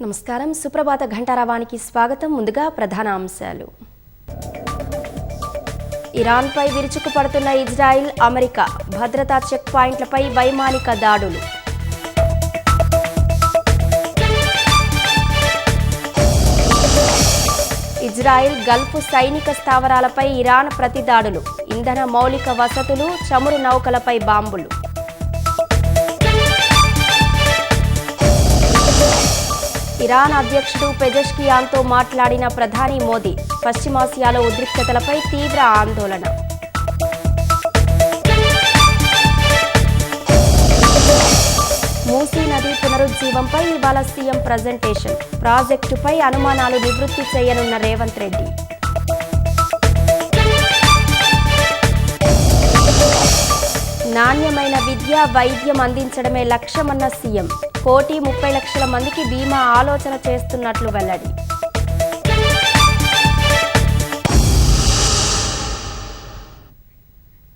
నమస్కారం. సుప్రభాత ఘంటారావానికి స్వాగతం. ముందుగా ప్రధాన అంశాలు. ఇరాన్పై విరుచుకుపడుతున్న ఇజ్రాయిల్, అమెరికా భద్రతా చెక్ పాయింట్లపై వైమానిక దాడులు. ఇజ్రాయిల్ గల్ఫ్ సైనిక స్థావరాలపై ఇరాన్ ప్రతిదాడులు. ఇంధన మౌలిక వసతులు, చమురు నౌకలపై బాంబులు. ఇరాన్ అధ్యక్షుడు పెజెష్కియాన్తో మాట్లాడిన ప్రధాని మోదీ. పశ్చిమాసియాలో ఉద్రిక్తతలపై తీవ్ర ఆందోళన. మూసీ నది పునరుజ్జీవంపై ఇవాళ సీఎం ప్రజెంటేషన్. ప్రాజెక్టుపై అనుమానాలు నివృత్తి చేయనున్న రేవంత్ రెడ్డి. నాణ్యమైన విద్య, వైద్యం అందించడమే లక్ష్యమన్న సీఎం. 1,30,00,000 మందికి బీమా ఆలోచన చేస్తున్నట్లు వెల్లడి.